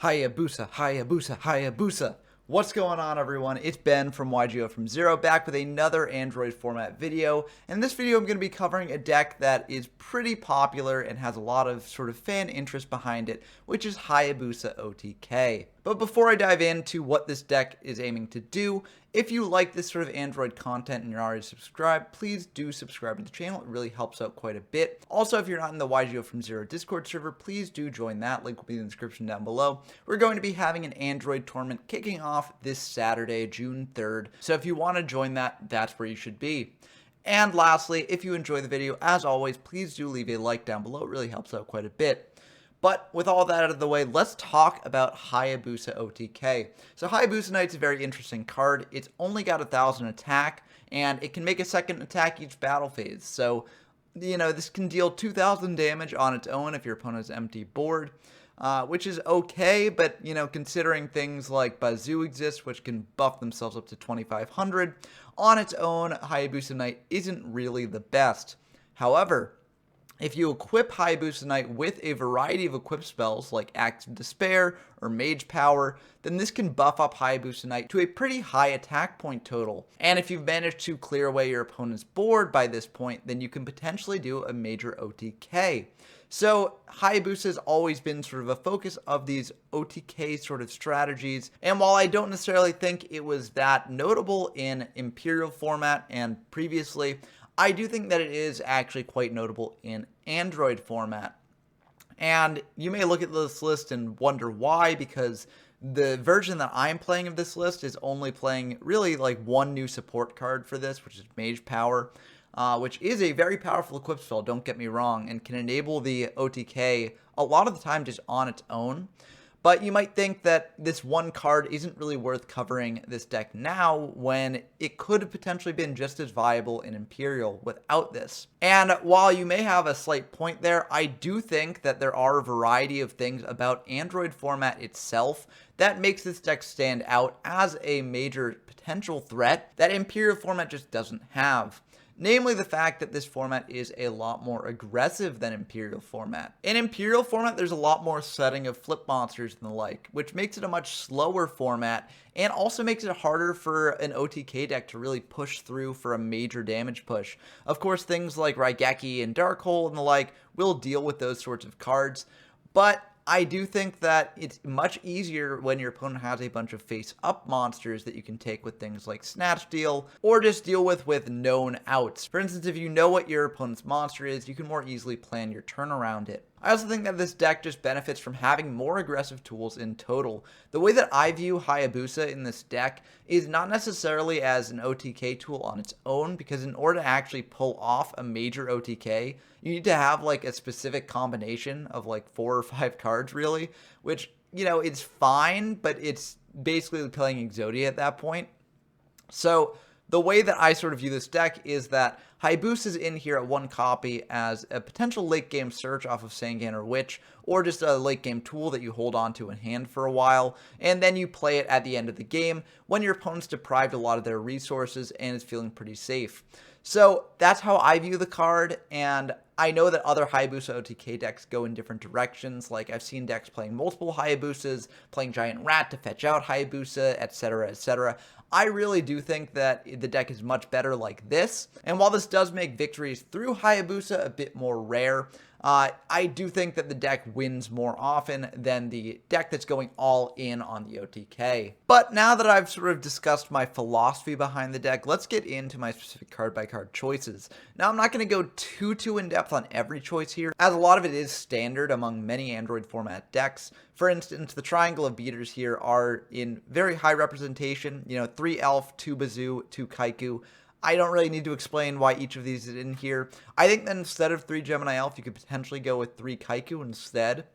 Hayabusa, Hayabusa, Hayabusa. What's going on, everyone? It's Ben from YGO from Zero, back with another Android format video. In this video, I'm going to be covering a deck that is pretty popular and has a lot of sort of fan interest behind it, which is Hayabusa OTK. But before I dive into what this deck is aiming to do, if you like this sort of Android content and you're already subscribed, please do subscribe to the channel. It really helps out quite a bit. Also, if you're not in the YGO from Zero Discord server, please do join that. Link will be in the description down below. We're going to be having an Android tournament kicking off this Saturday, June 3rd. So if you want to join that, that's where you should be. And lastly, if you enjoy the video, as always, please do leave a like down below. It really helps out quite a bit. But with all that out of the way, let's talk about Hayabusa OTK. So Hayabusa Knight's a very interesting card. It's only got 1,000 attack, and it can make a second attack each battle phase. So, this can deal 2,000 damage on its own if your opponent has empty board, which is okay, but, considering things like Bazoo exist, which can buff themselves up to 2,500, on its own, Hayabusa Knight isn't really the best. However, if you equip Hayabusa Knight with a variety of equip spells like Acts of Despair or Mage Power, then this can buff up Hayabusa Knight to a pretty high attack point total. And if you've managed to clear away your opponent's board by this point, then you can potentially do a major OTK. So Hayabusa has always been sort of a focus of these OTK sort of strategies, and while I don't necessarily think it was that notable in Imperial format and previously, I do think that it is actually quite notable in Android format. And you may look at this list and wonder why, because the version that I'm playing of this list is only playing really like one new support card for this, which is Mage Power, which is a very powerful equip spell, don't get me wrong, and can enable the OTK a lot of the time just on its own. But you might think that this one card isn't really worth covering this deck now, when it could have potentially been just as viable in Imperial without this. And while you may have a slight point there, I do think that there are a variety of things about Android format itself that makes this deck stand out as a major potential threat that Imperial format just doesn't have. Namely the fact that this format is a lot more aggressive than Imperial format. In Imperial format, there's a lot more setting of flip monsters and the like, which makes it a much slower format and also makes it harder for an OTK deck to really push through for a major damage push. Of course, things like Raigeki and Darkhold and the like will deal with those sorts of cards, but I do think that it's much easier when your opponent has a bunch of face-up monsters that you can take with things like Snatch Steal, or just deal with known outs. For instance, if you know what your opponent's monster is, you can more easily plan your turn around it. I also think that this deck just benefits from having more aggressive tools in total. The way that I view Hayabusa in this deck is not necessarily as an OTK tool on its own, because in order to actually pull off a major OTK, you need to have like a specific combination of like 4 or 5 cards really, which, it's fine, but it's basically playing Exodia at that point. So the way that I sort of view this deck is that Hayabusa is in here at 1 copy as a potential late game search off of Sangan or Witch, or just a late game tool that you hold on to in hand for a while, and then you play it at the end of the game when your opponent's deprived a lot of their resources and is feeling pretty safe. So that's how I view the card, and I know that other Hayabusa OTK decks go in different directions. Like, I've seen decks playing multiple Hayabusas, playing Giant Rat to fetch out Hayabusa, etc., etc. I really do think that the deck is much better like this, and while this does make victories through Hayabusa a bit more rare, I do think that the deck wins more often than the deck that's going all in on the OTK. But now that I've sort of discussed my philosophy behind the deck, let's get into my specific card-by-card choices. Now, I'm not going to go too in-depth on every choice here, as a lot of it is standard among many Android format decks. For instance, the Triangle of Beaters here are in very high representation, 3 Elf, 2 Bazoo, 2 Kaiku. I don't really need to explain why each of these is in here. I think that instead of 3 Gemini Elf, you could potentially go with 3 Kaiku instead,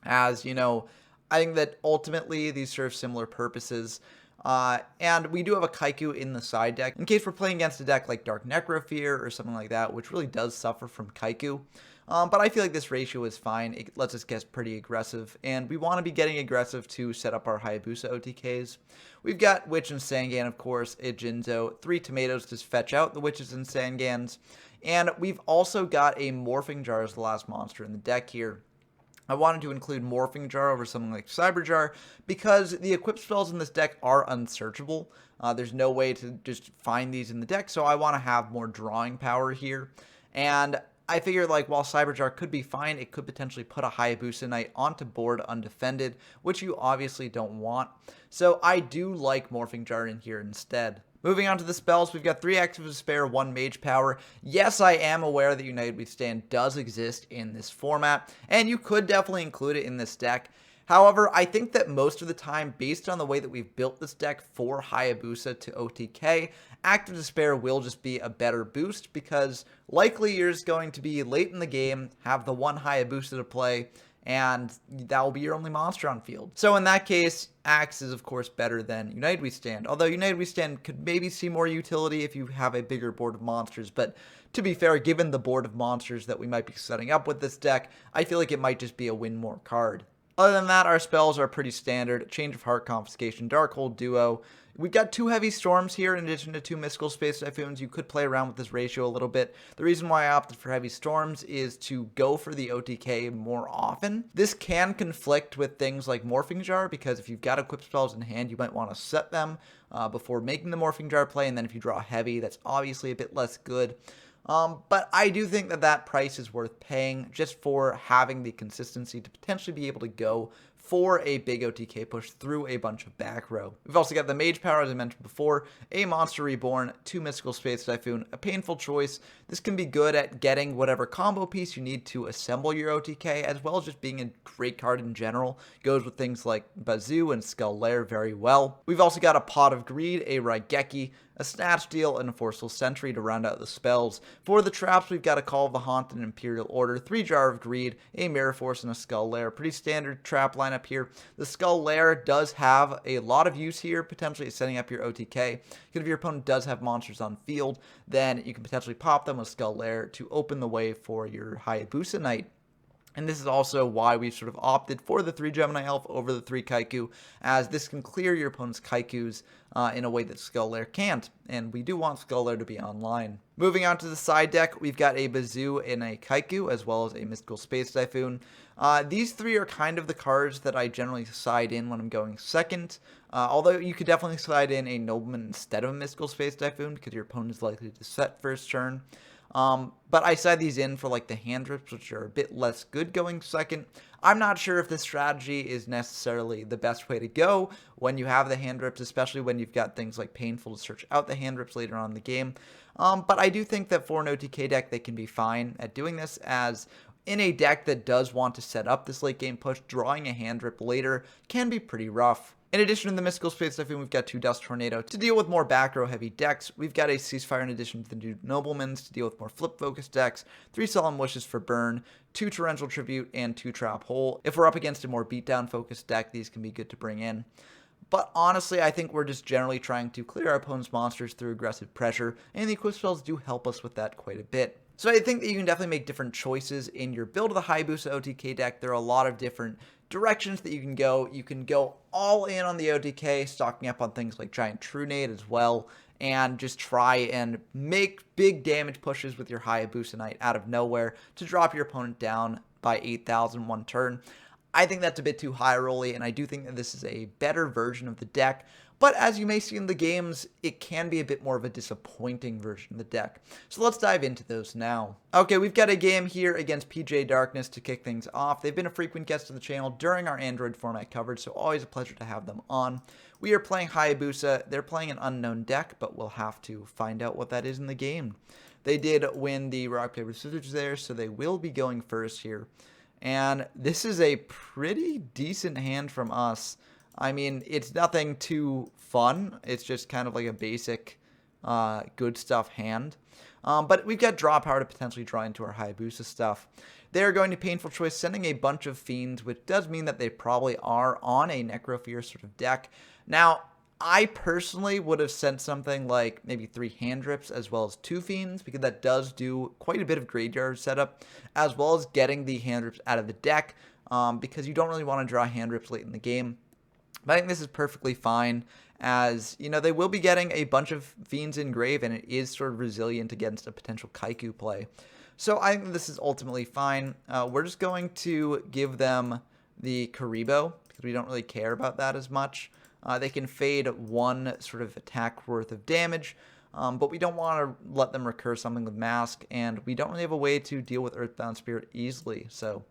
as, I think that ultimately these serve similar purposes. And we do have a Kaiku in the side deck, in case we're playing against a deck like Dark Necrofear or something like that, which really does suffer from Kaiku. But I feel like this ratio is fine. It lets us get pretty aggressive, and we want to be getting aggressive to set up our Hayabusa OTKs. We've got Witch and Sangan, of course, a Jinzo, 3 tomatoes to fetch out the Witches and Sangans, and we've also got a Morphing Jar as the last monster in the deck here. I wanted to include Morphing Jar over something like Cyber Jar because the equip spells in this deck are unsearchable. There's no way to just find these in the deck, so I want to have more drawing power here. And I figured, like, while Cyber Jar could be fine, it could potentially put a Hayabusa Knight onto board undefended, which you obviously don't want. So I do like Morphing Jar in here instead. Moving on to the spells, we've got 3 Active Despair, 1 Mage Power. Yes, I am aware that United We Stand does exist in this format, and you could definitely include it in this deck. However, I think that most of the time, based on the way that we've built this deck for Hayabusa to OTK, Active Despair will just be a better boost because likely you're just going to be late in the game, have the one Hayabusa to play, and that will be your only monster on field. So in that case, Axe is of course better than United We Stand, although United We Stand could maybe see more utility if you have a bigger board of monsters, but to be fair, given the board of monsters that we might be setting up with this deck, I feel like it might just be a win more card. Other than that, our spells are pretty standard. Change of Heart, Confiscation, Darkhold, Duo. We've got 2 Heavy Storms here in addition to 2 Mystical Space Typhoons. You could play around with this ratio a little bit. The reason why I opted for Heavy Storms is to go for the OTK more often. This can conflict with things like Morphing Jar because if you've got equipped spells in hand, you might want to set them before making the Morphing Jar play, and then if you draw Heavy, that's obviously a bit less good. But I do think that that price is worth paying just for having the consistency to potentially be able to go for a big OTK push through a bunch of back row. We've also got the Mage Power, as I mentioned before, a Monster Reborn, 2 Mystical Space Typhoon, a Painful Choice. This can be good at getting whatever combo piece you need to assemble your OTK, as well as just being a great card in general. Goes with things like Bazoo and Skull Lair very well. We've also got a Pot of Greed, a Raigeki, a Snatch Deal, and a Forceful Sentry to round out the spells. For the traps, we've got a Call of the Haunt and Imperial Order, 3 Jar of Greed, a Mirror Force, and a Skull Lair. Pretty standard trap lineup here. The Skull Lair does have a lot of use here, potentially setting up your OTK. Because if your opponent does have monsters on field, then you can potentially pop them with Skull Lair to open the way for your Hayabusa Knight. And this is also why we've sort of opted for the 3 Gemini Elf over the 3 Kaiku, as this can clear your opponent's Kaikus in a way that Skull Lair can't, and we do want Skull Lair to be online. Moving on to the side deck, we've got a Bazoo and a Kaiku, as well as a Mystical Space Typhoon. These 3 are kind of the cards that I generally side in when I'm going second, although you could definitely side in a Nobleman instead of a Mystical Space Typhoon, because your opponent is likely to set first turn. But I side these in for like the hand rips, which are a bit less good going second. I'm not sure if this strategy is necessarily the best way to go when you have the hand rips, especially when you've got things like Painful to search out the hand rips later on in the game. But I do think that for an OTK deck, they can be fine at doing this, as in a deck that does want to set up this late game push, drawing a hand rip later can be pretty rough. In addition to the Mystical Space Typhoon, we've got 2 Dust Tornado to deal with more back row heavy decks. We've got a Ceasefire in addition to the 2 Noblemans to deal with more flip focused decks, 3 Solemn Wishes for burn, 2 Torrential Tribute, and 2 Trap Hole. If we're up against a more beatdown focused deck, these can be good to bring in. But honestly, I think we're just generally trying to clear our opponent's monsters through aggressive pressure, and the equip spells do help us with that quite a bit. So I think that you can definitely make different choices in your build of the Hayabusa OTK deck. There are a lot of different directions that you can go. You can go all in on the OTK, stocking up on things like Giant Trunade as well, and just try and make big damage pushes with your Hayabusa Knight out of nowhere to drop your opponent down by 8,000 one turn. I think that's a bit too high rolly, and I do think that this is a better version of the deck. But as you may see in the games, it can be a bit more of a disappointing version of the deck. So let's dive into those now. Okay, we've got a game here against PJ Darkness to kick things off. They've been a frequent guest of the channel during our Android format coverage, so always a pleasure to have them on. We are playing Hayabusa. They're playing an unknown deck, but we'll have to find out what that is in the game. They did win the rock, paper, scissors there, so they will be going first here. And this is a pretty decent hand from us. I mean, it's nothing too fun. It's just kind of like a basic good stuff hand. But we've got draw power to potentially draw into our Hayabusa stuff. They're going to Painful Choice, sending a bunch of Fiends, which does mean that they probably are on a Necrofear sort of deck. Now, I personally would have sent something like maybe 3 hand drips as well as 2 Fiends, because that does do quite a bit of graveyard setup, as well as getting the hand drips out of the deck, because you don't really want to draw hand drips late in the game. But I think this is perfectly fine, as, you know, they will be getting a bunch of Fiends in grave, and it is sort of resilient against a potential Kaiku play. So I think this is ultimately fine. We're just going to give them the Karibo because we don't really care about that as much. They can fade one sort of attack worth of damage, but we don't want to let them recur something with Mask, and we don't really have a way to deal with Earthbound Spirit easily. So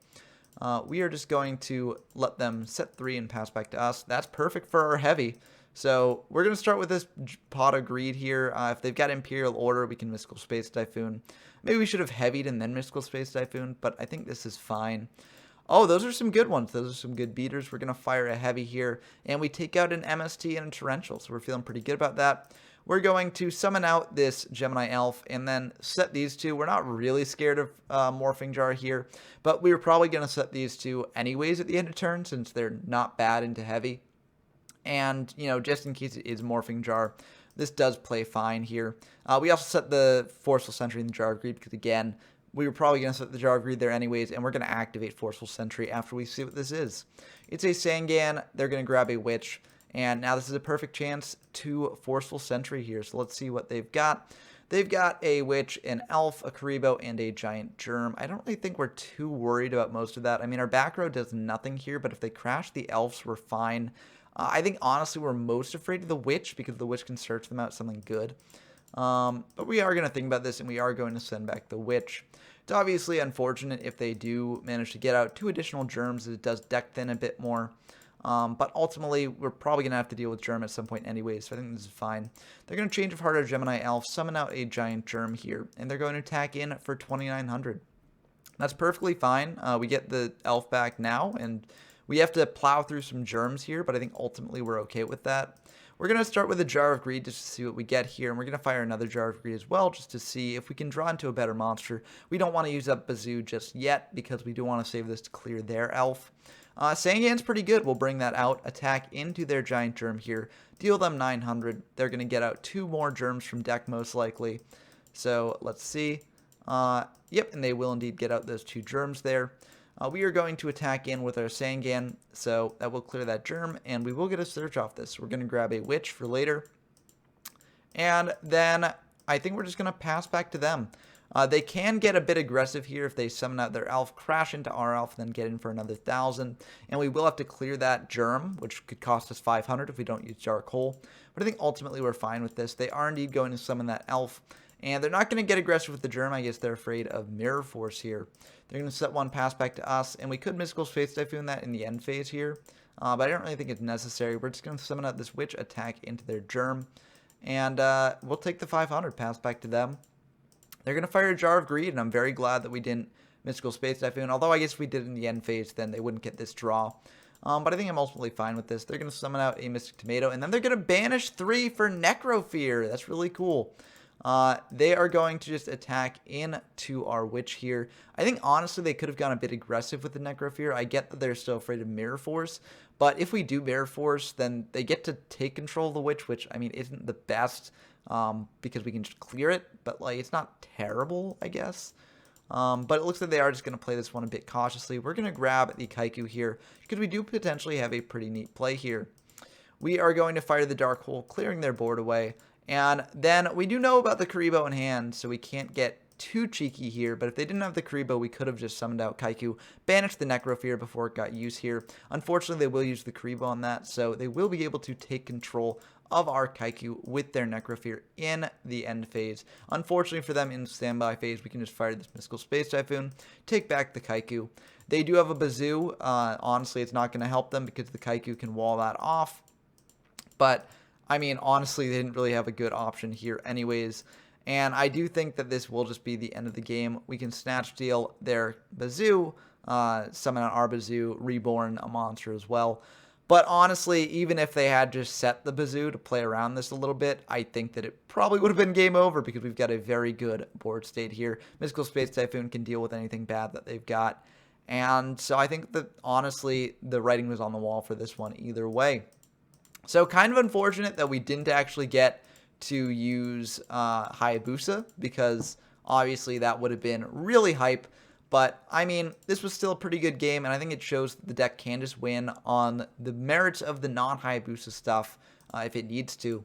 we are just going to let them set 3 and pass back to us. That's perfect for our heavy. So we're going to start with this Pot of Greed here. If they've got Imperial Order, we can Mystical Space Typhoon. Maybe we should have heavied and then Mystical Space Typhoon, but I think this is fine. Oh, those are some good ones. Those are some good beaters. We're going to fire a heavy here, and we take out an MST and a Torrential, so we're feeling pretty good about that. We're going to summon out this Gemini Elf and then set these two. We're not really scared of Morphing Jar here, but we were probably going to set these two anyways at the end of turn since they're not bad into heavy. And, you know, just in case it is Morphing Jar, this does play fine here. We also set the Forceful Sentry in the Jar of Greed because, again, we were probably going to set the Jar of Greed there anyways, and we're going to activate Forceful Sentry after we see what this is. It's a Sangan. They're going to grab a Witch, and now this is a perfect chance to Forceful Sentry here. So let's see what they've got. They've got a Witch, an Elf, a Karibo, and a Giant Germ. I don't really think we're too worried about most of that. I mean, our back row does nothing here, but if they crash the Elves, we're fine. I think, honestly, we're most afraid of the Witch because the Witch can search them out something good. But we are going to think about this, and we are going to send back the Witch. It's obviously unfortunate if they do manage to get out 2 additional Germs. It does deck thin a bit more. But ultimately, we're probably going to have to deal with Germ at some point anyways, so I think this is fine. They're going to change of heart our Gemini Elf, summon out a Giant Germ here, and they're going to attack in for 2,900. That's perfectly fine. We get the Elf back now, and we have to plow through some Germs here, but I think ultimately we're okay with that. We're going to start with a Jar of Greed just to see what we get here, and we're going to fire another Jar of Greed as well just to see if we can draw into a better monster. We don't want to use up Bazoo just yet because we do want to save this to clear their Elf. Sangan's pretty good. We'll bring that out, attack into their Giant Germ here, deal them 900. They're going to get out 2 more Germs from deck most likely. So let's see. Yep, and they will indeed get out those 2 Germs there. We are going to attack in with our Sangan, so that will clear that Germ, and we will get a search off this. We're going to grab a Witch for later, and then I think we're just going to pass back to them. They can get a bit aggressive here if they summon out their Elf, crash into our Elf, and then get in for another 1,000, and we will have to clear that Germ, which could cost us 500 if we don't use Dark Hole, but I think ultimately we're fine with this. They are indeed going to summon that Elf, and they're not going to get aggressive with the Germ. I guess they're afraid of Mirror Force here. They're going to set 1 pass back to us, and we could Mystical Space Typhoon that in the end phase here, but I don't really think it's necessary. We're just going to summon out this Witch, attack into their Germ, and we'll take the 500 pass back to them. They're going to fire a Jar of Greed, and I'm very glad that we didn't Mystical Space Typhoon, although I guess if we did it in the end phase, then they wouldn't get this draw. But I think I'm ultimately fine with this. They're going to summon out a Mystic Tomato, and then they're going to banish 3 for Necrofear. That's really cool. They are going to just attack into our Witch here. I think, honestly, they could have gone a bit aggressive with the Necrofear. I get that they're still afraid of Mirror Force, but if we do Mirror Force, then they get to take control of the Witch, which, I mean, isn't the best, because we can just clear it, but, like, it's not terrible, I guess. But it looks like they are just going to play this one a bit cautiously. We're going to grab the Kaiku here, because we do potentially have a pretty neat play here. We are going to fire the Dark Hole, clearing their board away. And then we do know about the Karibo in hand, so we can't get too cheeky here. But if they didn't have the Karibo, we could have just summoned out Kaiku, banished the Necrofear before it got used here. Unfortunately, they will use the Karibo on that, so they will be able to take control of our Kaiku with their Necrofear in the end phase. Unfortunately for them, in standby phase, we can just fire this Mystical Space Typhoon, take back the Kaiku. They do have a Bazoo. Honestly, it's not going to help them because the Kaiku can wall that off. But I mean, honestly, they didn't really have a good option here anyways. And I do think that this will just be the end of the game. We can Snatch Steal their Bazoo, summon out our Bazoo, Reborn a monster as well. But honestly, even if they had just set the Bazoo to play around this a little bit, I think that it probably would have been game over because we've got a very good board state here. Mystical Space Typhoon can deal with anything bad that they've got. And so I think that, honestly, the writing was on the wall for this one either way. So kind of unfortunate that we didn't actually get to use Hayabusa because obviously that would have been really hype. But, I mean, this was still a pretty good game, and I think it shows that the deck can just win on the merits of the non-Hayabusa stuff if it needs to.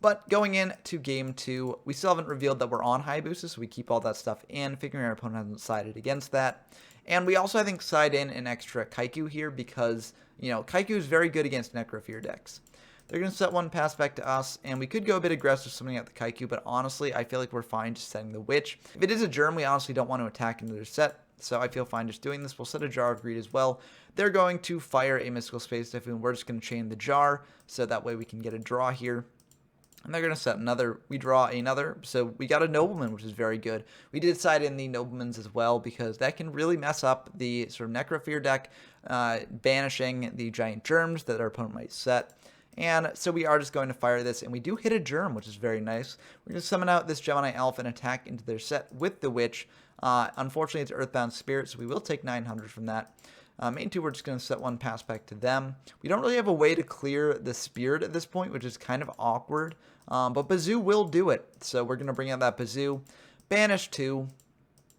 But going into game 2, we still haven't revealed that we're on Hayabusa, so we keep all that stuff in, figuring our opponent hasn't sided against that. And we also, I think, side in an extra Kaiku here because, you know, Kaiku is very good against Necrofear decks. They're going to set one pass back to us, and we could go a bit aggressive summoning out the Kaiku, but honestly, I feel like we're fine just setting the Witch. If it is a Germ, we honestly don't want to attack into their set, so I feel fine just doing this. We'll set a Jar of Greed as well. They're going to fire a Mystical Space Typhoon. We're just going to chain the Jar, so that way we can get a draw here. And they're going to set another. We draw another. So we got a Nobleman, which is very good. We did side in the Noblemans as well because that can really mess up the sort of Necrofear deck, banishing the giant germs that our opponent might set. And so we are just going to fire this, and we do hit a germ, which is very nice. We're going to summon out this Gemini Elf and attack into their set with the Witch. Unfortunately, it's Earthbound Spirit, so we will take 900 from that. Main 2, we're just going to set one pass back to them. We don't really have a way to clear the Spirit at this point, which is kind of awkward. But Bazoo will do it. So we're going to bring out that Bazoo, banish 2,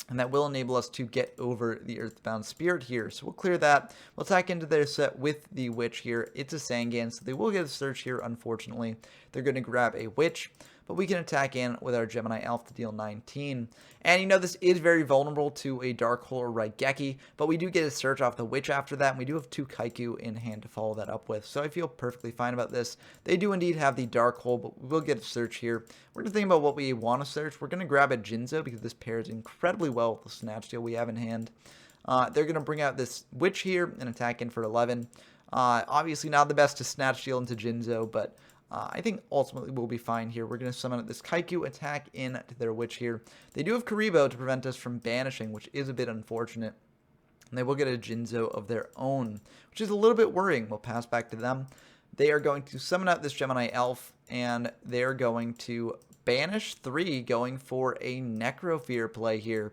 and that will enable us to get over the Earthbound Spirit here. So we'll clear that. We'll attack into their set with the Witch here. It's a Sangan, so they will get a search here, unfortunately. They're going to grab a Witch, but we can attack in with our Gemini Elf to deal 19. And, you know, this is very vulnerable to a Dark Hole or Raigeki, but we do get a search off the Witch after that, and we do have 2 Kaiku in hand to follow that up with. So I feel perfectly fine about this. They do indeed have the Dark Hole, but we will get a search here. We're going to think about what we want to search. We're going to grab a Jinzo because this pairs incredibly well with the Snatch Deal we have in hand. They're going to bring out this Witch here and attack in for 11. Obviously not the best to Snatch Deal into Jinzo, but I think ultimately we'll be fine here. We're going to summon this Kaiku, attack in to their Witch here. They do have Karibo to prevent us from banishing, which is a bit unfortunate. And they will get a Jinzo of their own, which is a little bit worrying. We'll pass back to them. They are going to summon out this Gemini Elf, and they're going to banish 3, going for a Necrofear play here.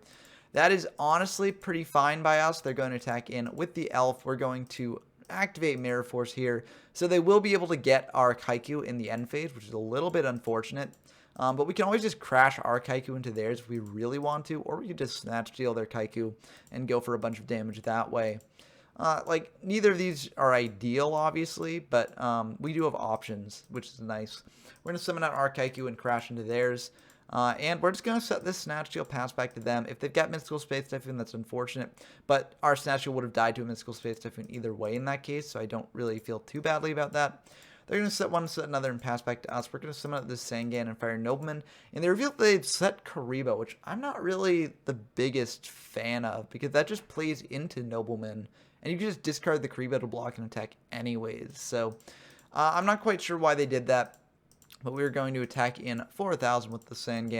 That is honestly pretty fine by us. They're going to attack in with the Elf. We're going to activate Mirror Force here, so they will be able to get our Kaiku in the end phase, which is a little bit unfortunate. But we can always just crash our Kaiku into theirs if we really want to, or we could just Snatch Steal their Kaiku and go for a bunch of damage that way. Like, neither of these are ideal, obviously, but we do have options, which is nice. We're going to summon out our Kaiku and crash into theirs. And we're just going to set this Snatch Steal pass back to them. If they've got Mystical Space Typhoon, that's unfortunate. But our Snatch Steal would have died to a Mystical Space Typhoon either way in that case, so I don't really feel too badly about that. They're going to set one, set another, and pass back to us. We're going to summon out this Sangan and fire Nobleman. And they revealed they'd set Karibo, which I'm not really the biggest fan of, because that just plays into Nobleman. And you can just discard the Karibo to block and attack anyways. So I'm not quite sure why they did that. But we're going to attack in 4,000 with the Sangan.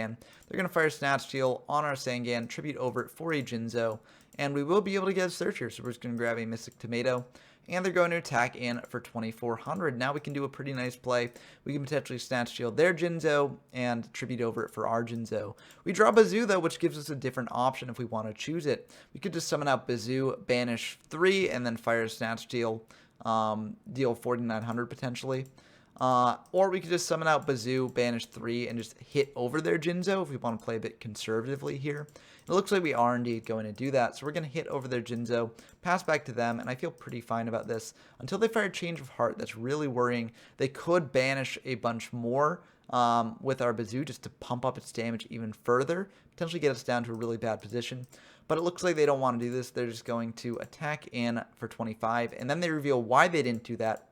They're going to fire Snatch Steal on our Sangan, tribute over it for a Jinzo, and we will be able to get a search here. So we're just going to grab a Mystic Tomato, and they're going to attack in for 2,400. Now we can do a pretty nice play. We can potentially Snatch Steal their Jinzo and tribute over it for our Jinzo. We draw Bazoo, though, which gives us a different option if we want to choose it. We could just summon out Bazoo, banish 3, and then fire Snatch Steal, deal 4,900 potentially. Or we could just summon out Bazoo, banish 3, and just hit over their Jinzo if we want to play a bit conservatively here. It looks like we are indeed going to do that, so we're going to hit over their Jinzo, pass back to them, and I feel pretty fine about this. Until they fire Change of Heart, that's really worrying. They could banish a bunch more with our Bazoo just to pump up its damage even further, potentially get us down to a really bad position. But it looks like they don't want to do this. They're just going to attack in for 25, and then they reveal why they didn't do that,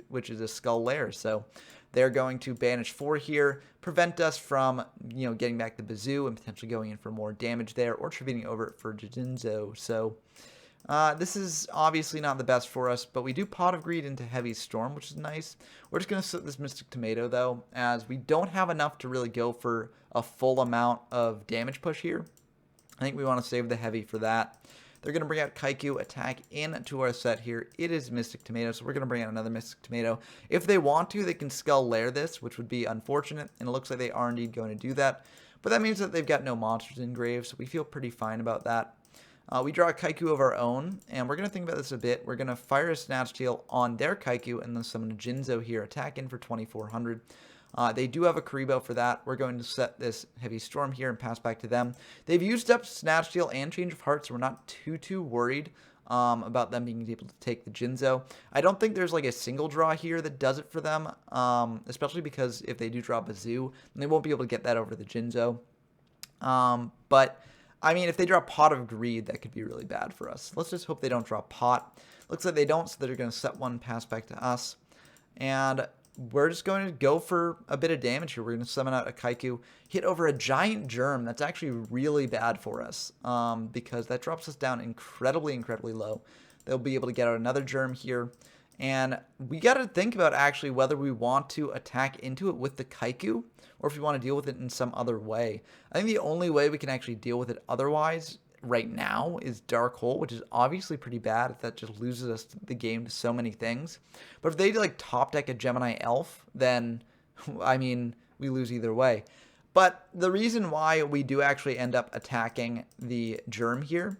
which is a Skull Lair. So they're going to banish 4 here, prevent us from, you know, getting back the Bazoo and potentially going in for more damage there, or tributing over it for Jinzo. So this is obviously not the best for us, but we do Pot of Greed into Heavy Storm, which is nice. We're just going to set this Mystic Tomato, though, as we don't have enough to really go for a full amount of damage push here. I think we want to save the heavy for that. They're going to bring out Kaiku, attack into our set here. It is Mystic Tomato, so we're going to bring out another Mystic Tomato. If they want to, they can Skull Lair this, which would be unfortunate, and it looks like they are indeed going to do that. But that means that they've got no monsters in grave, so we feel pretty fine about that. We draw a Kaiku of our own, and we're going to think about this a bit. We're going to fire a Snatch Steal on their Kaiku, and then summon a Jinzo here, attack in for 2,400. They do have a Karibo for that. We're going to set this Heavy Storm here and pass back to them. They've used up Snatch Steal and Change of Heart, so we're not too worried. about them being able to take the Jinzo. I don't think there's like a single draw here that does it for them, especially because if they do draw Bazoo, they won't be able to get that over the Jinzo. But I mean, if they draw Pot of Greed, that could be really bad for us. Let's just hope they don't draw Pot. Looks like they don't, so they're going to set one, pass back to us. And we're just going to go for a bit of damage here. We're going to summon out a Kaiku, hit over a giant germ. That's actually really bad for us because that drops us down incredibly, incredibly low. They'll be able to get out another germ here. And we got to think about actually whether we want to attack into it with the Kaiku or if we want to deal with it in some other way. I think the only way we can actually deal with it otherwise right now is Dark Hole, which is obviously pretty bad if that just loses us the game to so many things. But if they like top deck a Gemini Elf, then I mean, we lose either way. But the reason why we do actually end up attacking the germ here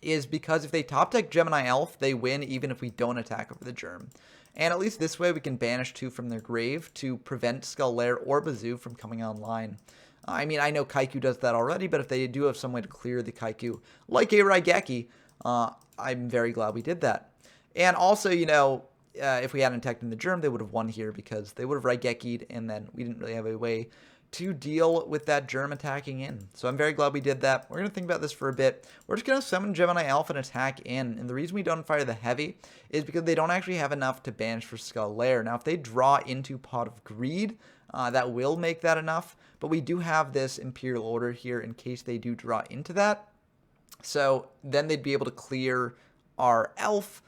is because if they top deck Gemini Elf, they win even if we don't attack over the germ. And at least this way we can banish 2 from their grave to prevent Skull Lair or Bazoo from coming online. I mean, I know Kaiku does that already, but if they do have some way to clear the Kaiku, like a Raigeki, I'm very glad we did that. And also, you know, if we hadn't attacked in the germ, they would have won here because they would have Raigeki'd, and then we didn't really have a way to deal with that germ attacking in. So I'm very glad we did that. We're going to think about this for a bit. We're just going to summon Gemini Alpha and attack in. And the reason we don't fire the heavy is because they don't actually have enough to banish for Skull Lair. Now, if they draw into Pot of Greed, that will make that enough. But we do have this Imperial Order here in case they do draw into that. So then they'd be able to clear our Elf,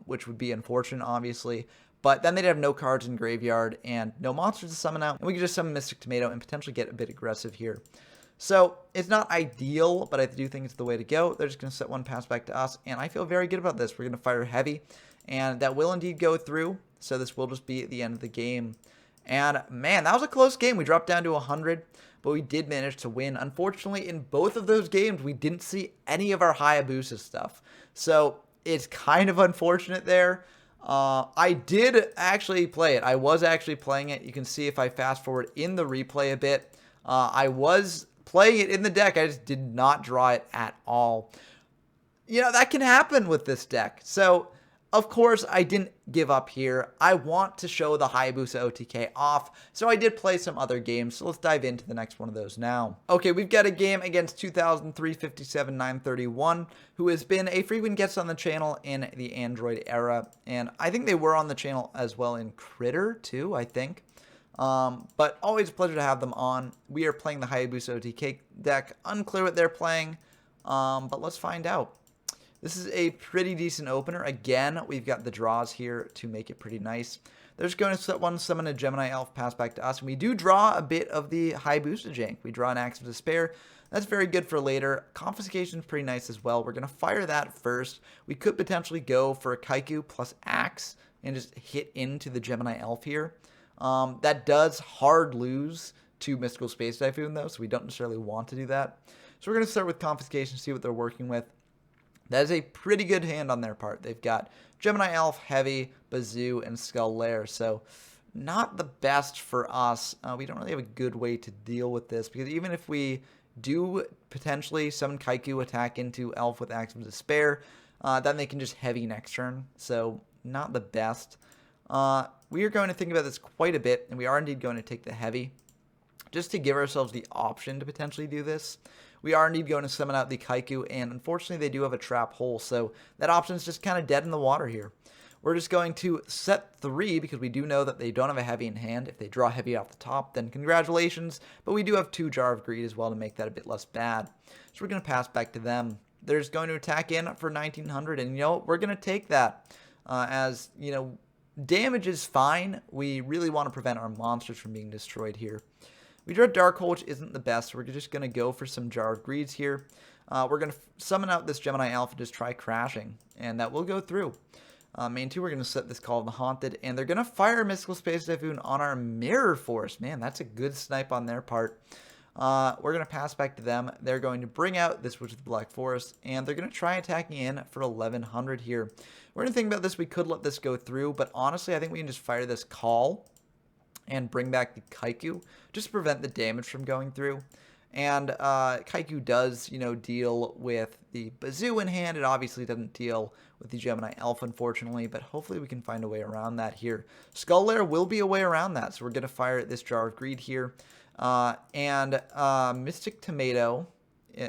which would be unfortunate, obviously. But then they'd have no cards in graveyard and no monsters to summon out. And we could just summon Mystic Tomato and potentially get a bit aggressive here. So it's not ideal, but I do think it's the way to go. They're just going to set one, pass back to us. And I feel very good about this. We're going to fire heavy. And that will indeed go through. So this will just be at the end of the game. And man, that was a close game. We dropped down to 100. But we did manage to win. Unfortunately, in both of those games, we didn't see any of our Hayabusa stuff. So it's kind of unfortunate there. I did actually play it. I was actually playing it. You can see if I fast forward in the replay a bit. I was playing it in the deck. I just did not draw it at all. You know, that can happen with this deck. So, of course, I didn't give up here. I want to show the Hayabusa OTK off, so I did play some other games, so let's dive into the next one of those now. Okay, we've got a game against 2003-57-931, who has been a frequent guest on the channel in the Android era, and I think they were on the channel as well in Critter, too, I think. But always a pleasure to have them on. We are playing the Hayabusa OTK deck. Unclear what they're playing, but let's find out. This is a pretty decent opener. Again, we've got the draws here to make it pretty nice. They're just going to set one, summon a Gemini Elf, pass back to us. And we do draw a bit of the Hayabusa jank. We draw an Axe of Despair. That's very good for later. Confiscation is pretty nice as well. We're going to fire that first. We could potentially go for a Kaiku plus Axe and just hit into the Gemini Elf here. That does hard lose to Mystical Space Typhoon, though, so we don't necessarily want to do that. So we're going to start with Confiscation, see what they're working with. That is a pretty good hand on their part. They've got Gemini Elf, Heavy, Bazoo, and Skull Lair. So not the best for us. We don't really have a good way to deal with this. Because even if we do potentially summon Kaiku, attack into Elf with Axe of Despair, then they can just Heavy next turn. So not the best. We are going to think about this quite a bit. And we are indeed going to take the Heavy. Just to give ourselves the option to potentially do this. We are indeed going to summon out the Kaiku, and unfortunately they do have a trap hole, so that option is just kind of dead in the water here. We're just going to set 3, because we do know that they don't have a Heavy in hand. If they draw Heavy off the top, then congratulations, but we do have 2 Jar of Greed as well to make that a bit less bad. So we're going to pass back to them. They're just going to attack in for 1900, and you know, we're going to take that as, you know, damage is fine. We really want to prevent our monsters from being destroyed here. We drew a Dark Hole, which isn't the best. We're just going to go for some Jar of Greeds here. We're going to summon out this Gemini Alpha and just try crashing, and that will go through. Main 2, we're going to set this Call of the Haunted, and they're going to fire Mystical Space Typhoon on our Mirror Force. Man, that's a good snipe on their part. We're going to pass back to them. They're going to bring out this Witch of the Black Forest, and they're going to try attacking in for 1100 here. We're going to think about this. We could let this go through, but honestly, I think we can just fire this Call and bring back the Kaiku just to prevent the damage from going through. And Kaiku does, deal with the Bazoo in hand. It obviously doesn't deal with the Gemini Elf, unfortunately, but hopefully we can find a way around that here. Skull Lair will be a way around that, so we're going to fire this Jar of Greed here. And Mystic Tomato.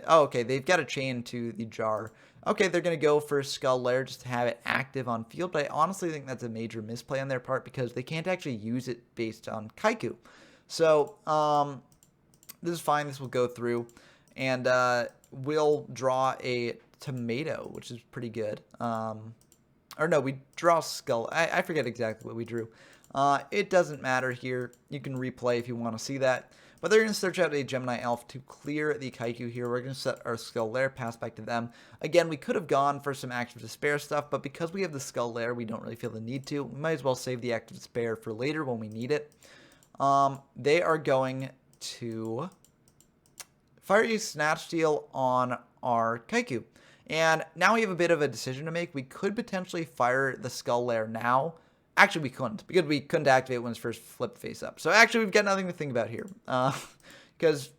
Oh, okay, they've got a chain to the Jar. Okay, they're going to go for Skull Lair just to have it active on field, but I honestly think that's a major misplay on their part because they can't actually use it based on Kaiku. So, this is fine. This will go through. And we'll draw a tomato, which is pretty good. Or no, we draw skull. I forget exactly what we drew. It doesn't matter here. You can replay if you want to see that. But they're going to search out a Gemini Elf to clear the Kaiku here. We're going to set our Skull Lair, pass back to them. Again, we could have gone for some Active Despair stuff, but because we have the Skull Lair, we don't really feel the need to. We might as well save the Active Despair for later when we need it. They are going to fire a Snatch Steal on our Kaiku. And now we have a bit of a decision to make. We could potentially fire the Skull Lair now. Actually, we couldn't, because we couldn't activate when it's first flipped face up. So actually, we've got nothing to think about here. Because,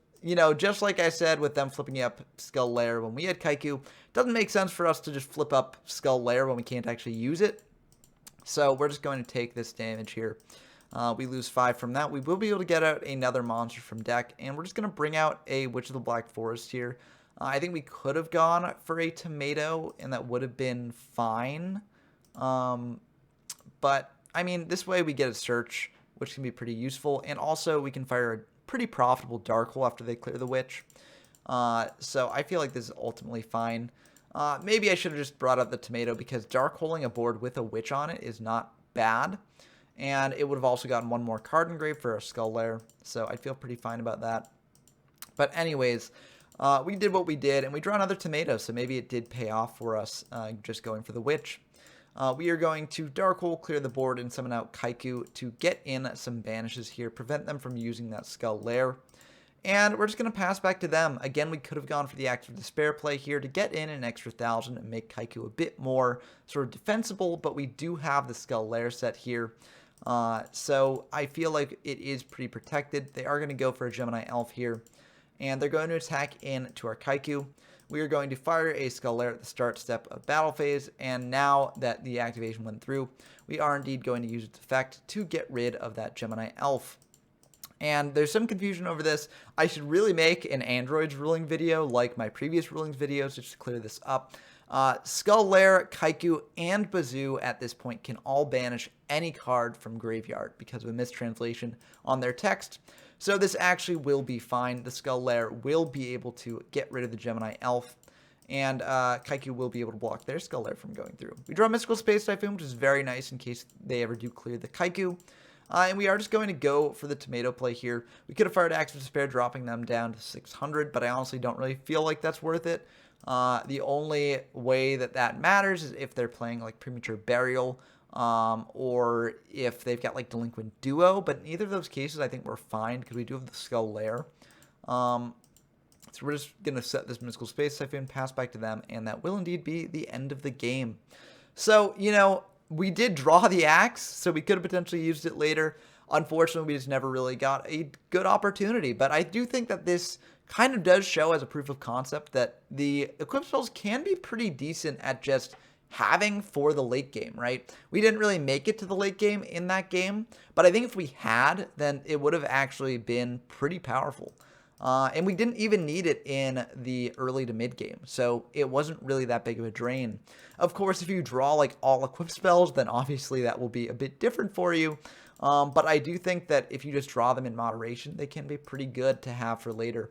just like I said with them flipping up Skull Lair when we had Kaiku, it doesn't make sense for us to just flip up Skull Lair when we can't actually use it. So we're just going to take this damage here. We lose 5 from that. We will be able to get out another monster from deck, and we're just going to bring out a Witch of the Black Forest here. I think we could have gone for a tomato, and that would have been fine. But, I mean, this way we get a search, which can be pretty useful, and also we can fire a pretty profitable Dark Hole after they clear the Witch. So I feel like this is ultimately fine. Maybe I should have just brought out the tomato, because Dark Holing a board with a Witch on it is not bad. And it would have also gotten one more card engraved for our Skull Lair, so I feel pretty fine about that. But anyways, we did what we did, and we draw another tomato, so maybe it did pay off for us just going for the Witch. We are going to Dark Hole, clear the board, and summon out Kaiku to get in some banishes here, prevent them from using that Skull Lair. And we're just going to pass back to them. Again, we could have gone for the Active Despair play here to get in an extra 1,000 and make Kaiku a bit more sort of defensible, but we do have the Skull Lair set here. So I feel like it is pretty protected. They are going to go for a Gemini Elf here, and they're going to attack into our Kaiku. We are going to fire a Skull Lair at the start step of battle phase, and now that the activation went through, we are indeed going to use its effect to get rid of that Gemini Elf. And there's some confusion over this. I should really make an Androids ruling video like my previous rulings videos just to clear this up. Skull Lair, Kaiku, and Bazoo at this point can all banish any card from Graveyard because of a mistranslation on their text. So this actually will be fine. The Skull Lair will be able to get rid of the Gemini Elf, and Kaiku will be able to block their Skull Lair from going through. We draw Mystical Space Typhoon, which is very nice in case they ever do clear the Kaiku. And we are just going to go for the tomato play here. We could have fired Active Despair, dropping them down to 600, but I honestly don't really feel like that's worth it. The only way that matters is if they're playing like Premature Burial, or if they've got like Delinquent Duo, but in either of those cases I think we're fine because we do have the Skull Lair. So we're just going to set this Mystical Space Typhoon, pass back to them, and that will indeed be the end of the game. So, we did draw the axe, so we could have potentially used it later. Unfortunately, we just never really got a good opportunity, but I do think that this kind of does show as a proof of concept that the equip spells can be pretty decent at just having for the late game, right? We didn't really make it to the late game in that game, but I think if we had, then it would have actually been pretty powerful. And we didn't even need it in the early to mid game, so it wasn't really that big of a drain. Of course, if you draw like all equip spells, then obviously that will be a bit different for you. But I do think that if you just draw them in moderation, they can be pretty good to have for later.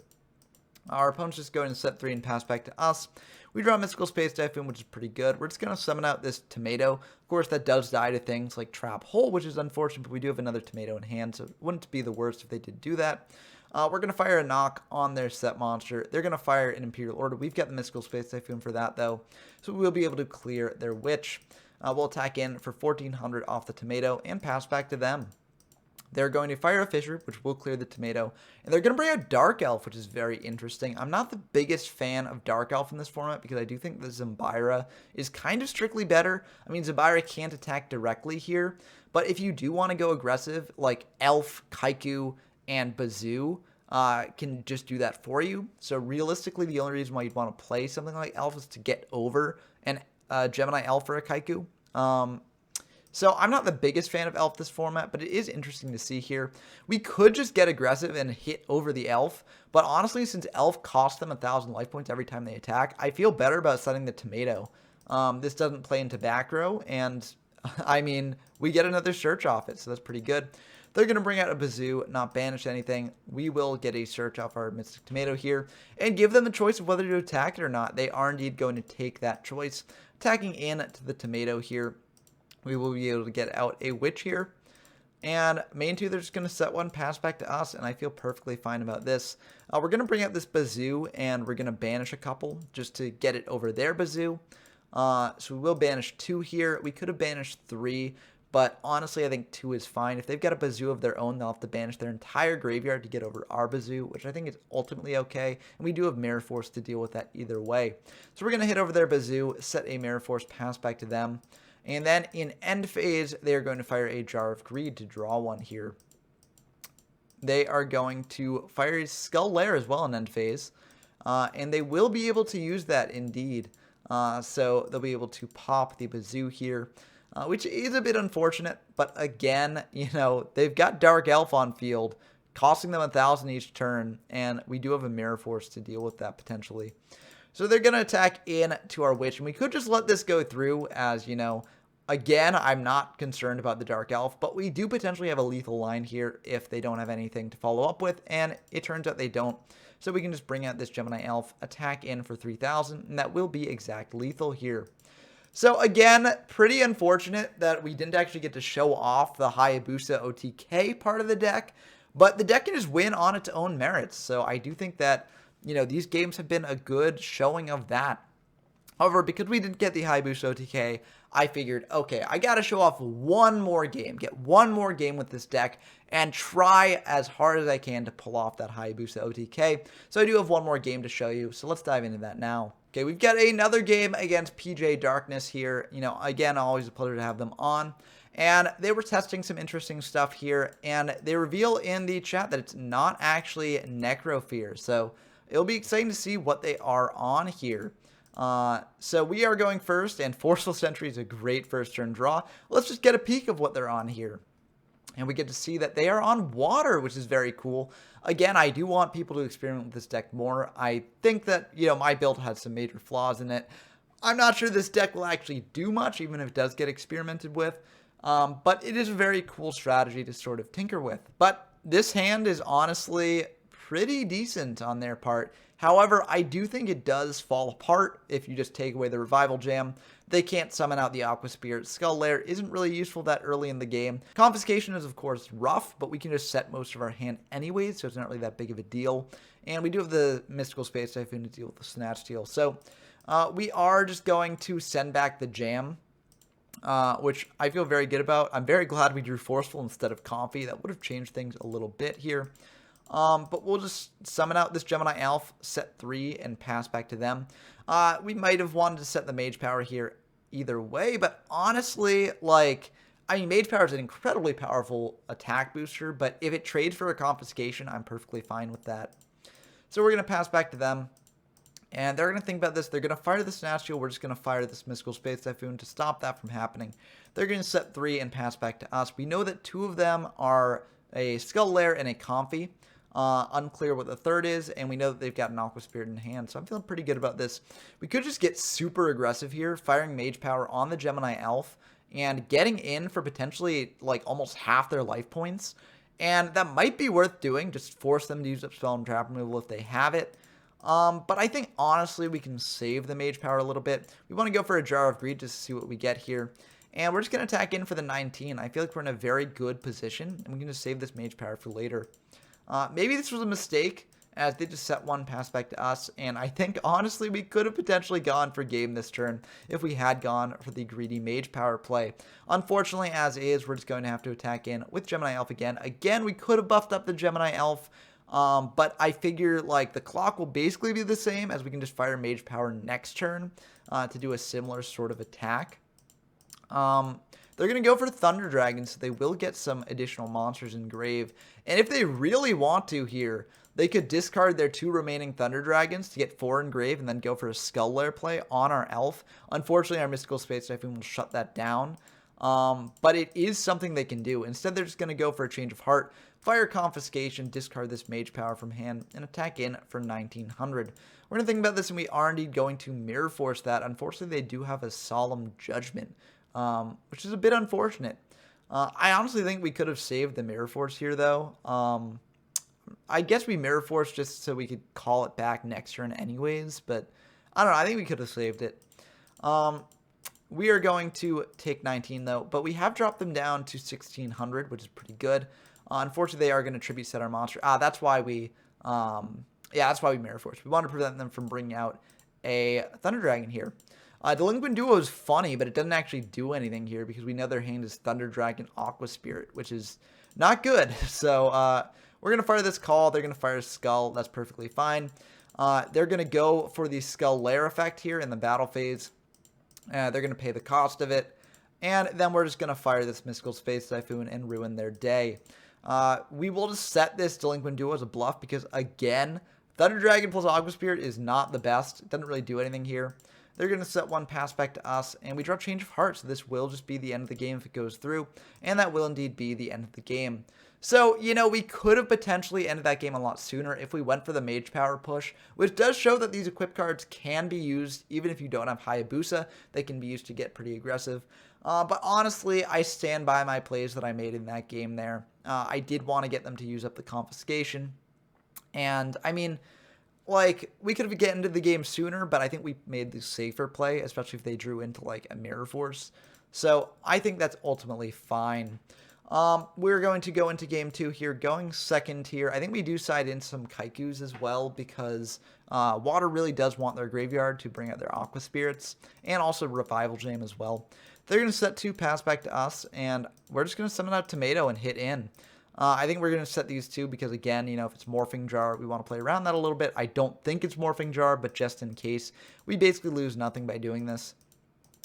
Our opponent's just going to set 3 and pass back to us. We draw Mystical Space Typhoon, which is pretty good. We're just going to summon out this tomato. Of course, that does die to things like Trap Hole, which is unfortunate, but we do have another tomato in hand, so it wouldn't be the worst if they did do that. We're going to fire a knock on their set monster. They're going to fire an Imperial Order. We've got the Mystical Space Typhoon for that, though, so we'll be able to clear their Witch. We'll attack in for 1,400 off the tomato and pass back to them. They're going to fire a Fissure, which will clear the tomato, and they're going to bring out Dark Elf, which is very interesting. I'm not the biggest fan of Dark Elf in this format because I do think the Zambira is kind of strictly better. I mean, Zambira can't attack directly here, but if you do want to go aggressive, like Elf, Kaiku, and Bazoo, can just do that for you. So realistically, the only reason why you'd want to play something like Elf is to get over an Gemini Elf or a Kaiku. So I'm not the biggest fan of Elf this format, but it is interesting to see here. We could just get aggressive and hit over the Elf, but honestly, since Elf costs them 1,000 life points every time they attack, I feel better about setting the Tomato. This doesn't play into back row, and I mean, we get another search off it, so that's pretty good. They're going to bring out a Bazoo, not banish anything. We will get a search off our Mystic Tomato here and give them the choice of whether to attack it or not. They are indeed going to take that choice. Attacking in to the Tomato here. We will be able to get out a Witch here. And main two, they're just going to set one, pass back to us, and I feel perfectly fine about this. We're going to bring out this Bazoo, and we're going to banish a couple just to get it over their Bazoo. So we will banish 2 here. We could have banished 3, but honestly, I think 2 is fine. If they've got a Bazoo of their own, they'll have to banish their entire graveyard to get over our Bazoo, which I think is ultimately okay. And we do have Mirror Force to deal with that either way. So we're going to hit over their Bazoo, set a Mirror Force, pass back to them. And then in end phase, they are going to fire a Jar of Greed to draw one here. They are going to fire a Skull Lair as well in end phase. And they will be able to use that indeed. So they'll be able to pop the Bazoo here, which is a bit unfortunate. But again, you know, they've got Dark Elf on field, costing them 1,000 each turn. And we do have a Mirror Force to deal with that potentially. So they're going to attack in to our Witch, and we could just let this go through as, you know, again, I'm not concerned about the Dark Elf, but we do potentially have a lethal line here if they don't have anything to follow up with, and it turns out they don't. So we can just bring out this Gemini Elf, attack in for 3,000, and that will be exact lethal here. So again, pretty unfortunate that we didn't actually get to show off the Hayabusa OTK part of the deck, but the deck can just win on its own merits. So I do think that, you know, these games have been a good showing of that. However, because we didn't get the Hayabusa OTK, I figured, okay, I got to show off one more game, get one more game with this deck, and try as hard as I can to pull off that Hayabusa OTK. So I do have one more game to show you, so let's dive into that now. Okay, we've got another game against PJ Darkness here. You know, again, always a pleasure to have them on. And they were testing some interesting stuff here, and they reveal in the chat that it's not actually Necrofear. So it'll be exciting to see what they are on here. So we are going first, and Forceful Sentry is a great first turn draw. Let's just get a peek of what they're on here. And we get to see that they are on water, which is very cool. Again, I do want people to experiment with this deck more. I think that, you know, my build has some major flaws in it. I'm not sure this deck will actually do much, even if it does get experimented with. But it is a very cool strategy to sort of tinker with. But this hand is honestly pretty decent on their part. However, I do think it does fall apart if you just take away the Revival Jam. They can't summon out the Aqua Spirit. Skull Lair isn't really useful that early in the game. Confiscation is, of course, rough, but we can just set most of our hand anyways, so it's not really that big of a deal. And we do have the Mystical Space Typhoon to deal with the Snatch Steal. So we are just going to send back the Jam, which I feel very good about. I'm very glad we drew Forceful instead of Comfy. That would have changed things a little bit here. But we'll just summon out this Gemini Elf, set 3, and pass back to them. We might have wanted to set the Mage Power here either way, but honestly, like, I mean, Mage Power is an incredibly powerful attack booster, but if it trades for a Confiscation, I'm perfectly fine with that. So we're going to pass back to them, and they're going to think about this. They're going to fire the Snatch Steal. We're just going to fire this Mystical Space Typhoon to stop that from happening. They're going to set 3 and pass back to us. We know that 2 of them are a Skull Lair and a Comfy. Unclear what the third is, and we know that they've got an Aqua Spirit in hand, so I'm feeling pretty good about this. We could just get super aggressive here, firing Mage Power on the Gemini Elf, and getting in for potentially, like, almost half their life points, and that might be worth doing, just force them to use up Spell and Trap removal if they have it. But I think, honestly, we can save the Mage Power a little bit. We want to go for a Jar of Greed just to see what we get here. And we're just going to attack in for the 19. I feel like we're in a very good position, and we can just save this Mage Power for later. Maybe this was a mistake, as they just set 1, pass back to us, and I think, honestly, we could have potentially gone for game this turn if we had gone for the greedy Mage Power play. Unfortunately, as is, we're just going to have to attack in with Gemini Elf again. Again, we could have buffed up the Gemini Elf, but I figure, like, the clock will basically be the same, as we can just fire Mage Power next turn to do a similar sort of attack. they're going to go for Thunder Dragon, so they will get some additional monsters in grave. And if they really want to here, they could discard their 2 remaining Thunder Dragons to get 4 in grave and then go for a Skull Lair play on our Elf. Unfortunately, our Mystical Space Typhoon will shut that down. But it is something they can do. Instead, they're just going to go for a Change of Heart, Fire Confiscation, discard this Mage Power from hand, and attack in for 1900. We're going to think about this, and we are indeed going to Mirror Force that. Unfortunately, they do have a Solemn Judgment, which is a bit unfortunate. I honestly think we could have saved the Mirror Force here, though. I guess we Mirror Force just so we could call it back next turn anyways, but I don't know. I think we could have saved it. We are going to take 19, though, but we have dropped them down to 1600, which is pretty good. Unfortunately, they are going to tribute set our monster. That's why we, that's why we Mirror Force. We want to prevent them from bringing out a Thunder Dragon here. Delinquent Duo is funny, but it doesn't actually do anything here because we know their hand is Thunder Dragon Aqua Spirit, which is not good. So we're going to fire this call. They're going to fire Skull. That's perfectly fine. They're going to go for the Skull Lair effect here in the battle phase. They're going to pay the cost of it. And then we're just going to fire this Mystical Space Typhoon and ruin their day. We will just set this Delinquent Duo as a bluff because, again, Thunder Dragon plus Aqua Spirit is not the best. It doesn't really do anything here. They're going to set 1 pass back to us, and we draw Change of Heart, so this will just be the end of the game if it goes through, and that will indeed be the end of the game. So, you know, we could have potentially ended that game a lot sooner if we went for the Mage Power push, which does show that these equip cards can be used, even if you don't have Hayabusa, they can be used to get pretty aggressive. But honestly, I stand by my plays that I made in that game there. I did want to get them to use up the confiscation, and, I mean, like, we could have gotten into the game sooner, but I think we made the safer play, especially if they drew into, like, a Mirror Force. So I think that's ultimately fine. We're going to go into game 2 here, going second here. I think we do side in some Kaikus as well because Water really does want their graveyard to bring out their Aqua Spirits and also Revival Jam as well. They're going to set 2 pass back to us, and we're just going to summon out Tomato and hit in. I think we're going to set these 2 because, again, you know, if it's Morphing Jar, we want to play around that a little bit. I don't think it's Morphing Jar, but just in case, we basically lose nothing by doing this.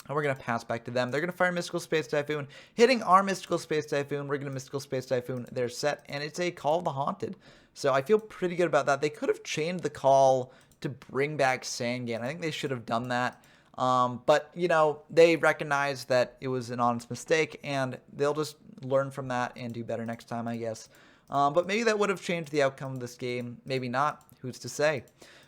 And we're going to pass back to them. They're going to fire Mystical Space Typhoon, hitting our Mystical Space Typhoon. We're going to Mystical Space Typhoon their set, and it's a Call of the Haunted. So I feel pretty good about that. They could have chained the call to bring back Sangan. I think they should have done that. But, you know, they recognize that it was an honest mistake, and they'll just learn from that and do better next time, I guess. But maybe that would have changed the outcome of this game. Maybe not. Who's to say?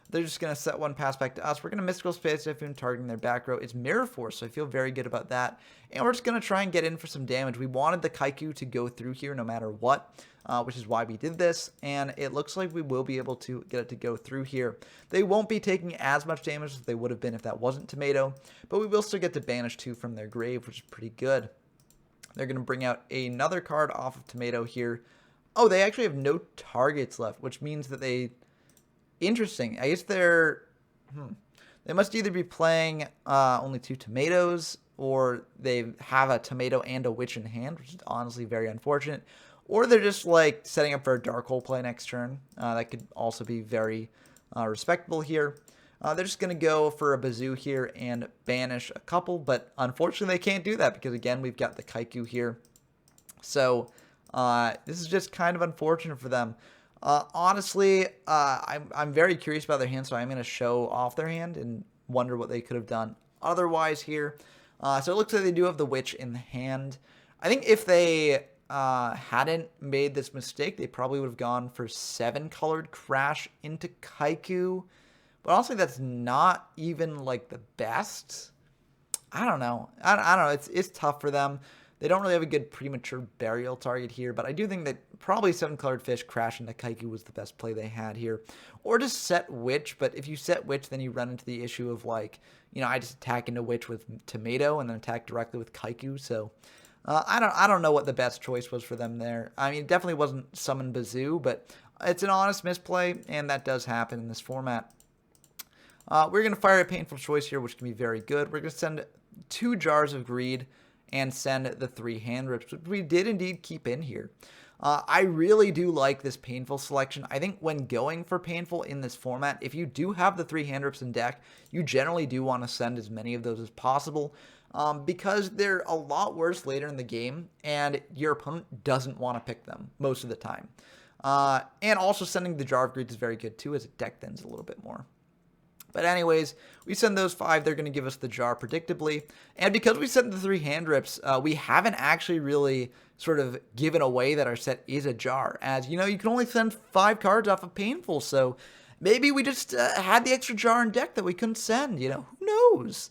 They're just going to set 1 pass back to us. We're going to Mystical Space Typhoon targeting their back row. It's Mirror Force, so I feel very good about that. And we're just going to try and get in for some damage. We wanted the Kaiku to go through here no matter what, which is why we did this. And it looks like we will be able to get it to go through here. They won't be taking as much damage as they would have been if that wasn't Tomato, but we will still get to banish 2 from their grave, which is pretty good. They're going to bring out another card off of Tomato here. Oh, they actually have no targets left, which means that they... Interesting. I guess they're... They must either be playing only 2 tomatoes, or they have a tomato and a witch in hand, which is honestly very unfortunate. Or they're just, like, setting up for a dark hole play next turn. That could also be very respectable here. They're just going to go for a Bazoo here and banish a couple, but unfortunately they can't do that because, again, we've got the Kaiku here. So this is just kind of unfortunate for them. Honestly, I'm very curious about their hand, so I'm going to show off their hand and wonder what they could have done otherwise here. So it looks like they do have the Witch in the hand. I think if they hadn't made this mistake, they probably would have gone for 7-colored Crash into Kaiku. But honestly, that's not even, like, the best. I don't know. I don't know. It's tough for them. They don't really have a good premature burial target here, but I do think that probably 7-colored fish Crash into Kaiku was the best play they had here. Or just set Witch, but if you set Witch, then you run into the issue of, like, you know, I just attack into Witch with Tomato and then attack directly with Kaiku, so... I don't know what the best choice was for them there. I mean, it definitely wasn't Summon Bazoo, but it's an honest misplay, and that does happen in this format. We're going to fire a Painful Choice here, which can be very good. We're going to send 2 Jars of Greed and send the 3 Hand Rips, which we did indeed keep in here. I really do like this Painful selection. I think when going for Painful in this format, if you do have the 3 Hand Rips in deck, you generally do want to send as many of those as possible. because they're a lot worse later in the game, and your opponent doesn't want to pick them most of the time. And also sending the Jar of Greed is very good too, as it deck thins a little bit more. But anyways, we send those 5. They're going to give us the jar predictably. And because we sent the 3 hand rips, we haven't actually really sort of given away that our set is a jar. As you know, you can only send 5 cards off of Painful. So maybe we just had the extra jar in deck that we couldn't send. You know, who knows?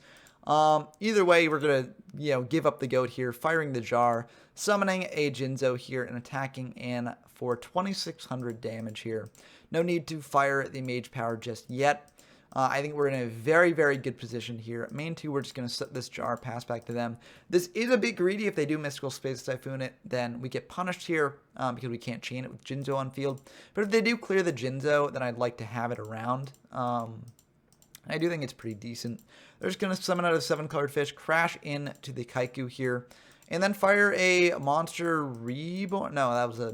Either way, we're going to, give up the goat here, firing the jar, summoning a Jinzo here, and attacking in for 2,600 damage here. No need to fire the Mage Power just yet. I think we're in a very, very good position here. Main 2, we're just going to set this jar, pass back to them. This is a bit greedy. If they do Mystical Space Typhoon it, then we get punished here because we can't chain it with Jinzo on field. But if they do clear the Jinzo, then I'd like to have it around. I do think it's pretty decent. They're just going to summon out a 7-colored fish, crash into the Kaiku here, and then fire a Monster Reborn. No, that was a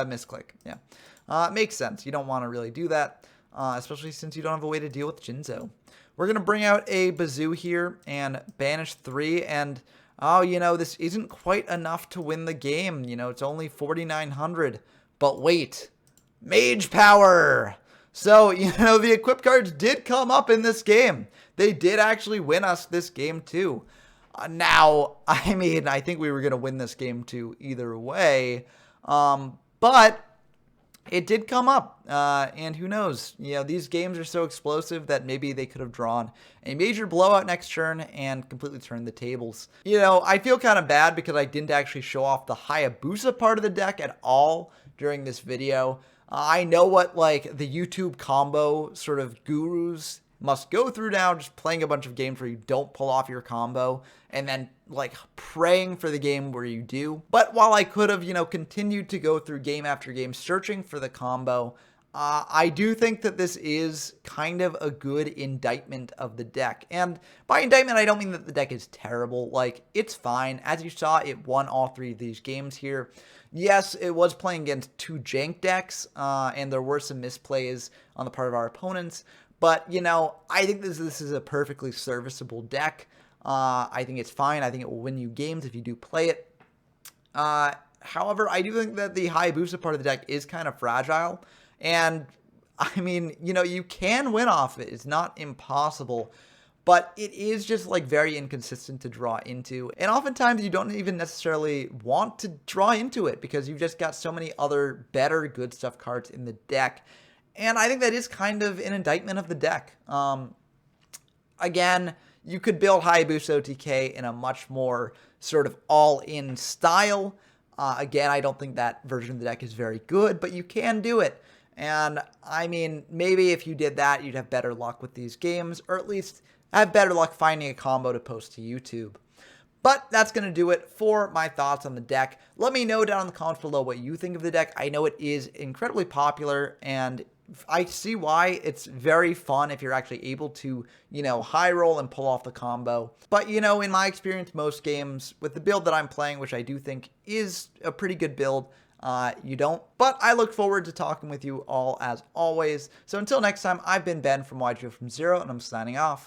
misclick. Yeah, makes sense. You don't want to really do that. Especially since you don't have a way to deal with Jinzo. We're going to bring out a Bazoo here and banish 3. And, this isn't quite enough to win the game. It's only 4,900. But wait, Mage Power! So, the equip cards did come up in this game. They did actually win us this game too. Now, I think we were going to win this game too either way. But it did come up, and who knows? These games are so explosive that maybe they could have drawn a major blowout next turn and completely turned the tables. I feel kind of bad because I didn't actually show off the Hayabusa part of the deck at all during this video. I know what, the YouTube combo sort of gurus must go through now, just playing a bunch of games where you don't pull off your combo and then praying for the game where you do. But while I could have, continued to go through game after game searching for the combo, I do think that this is kind of a good indictment of the deck. And by indictment, I don't mean that the deck is terrible. It's fine. As you saw, it won all 3 of these games here. Yes, it was playing against 2 jank decks, and there were some misplays on the part of our opponents. But, I think this is a perfectly serviceable deck. I think it's fine. I think it will win you games if you do play it. However, I do think that the Hayabusa part of the deck is kind of fragile. And, you can win off it. It's not impossible. But it is just, very inconsistent to draw into. And oftentimes, you don't even necessarily want to draw into it because you've just got so many other better good stuff cards in the deck. And I think that is kind of an indictment of the deck. Again, you could build Hayabusa OTK in a much more sort of all-in style. Again, I don't think that version of the deck is very good, but you can do it. And, maybe if you did that, you'd have better luck with these games, or at least have better luck finding a combo to post to YouTube. But that's going to do it for my thoughts on the deck. Let me know down in the comments below what you think of the deck. I know it is incredibly popular, and I see why. It's very fun if you're actually able to, high roll and pull off the combo. But, in my experience, most games with the build that I'm playing, which I do think is a pretty good build, you don't. But I look forward to talking with you all as always. So until next time, I've been Ben from YGO from Zero, and I'm signing off.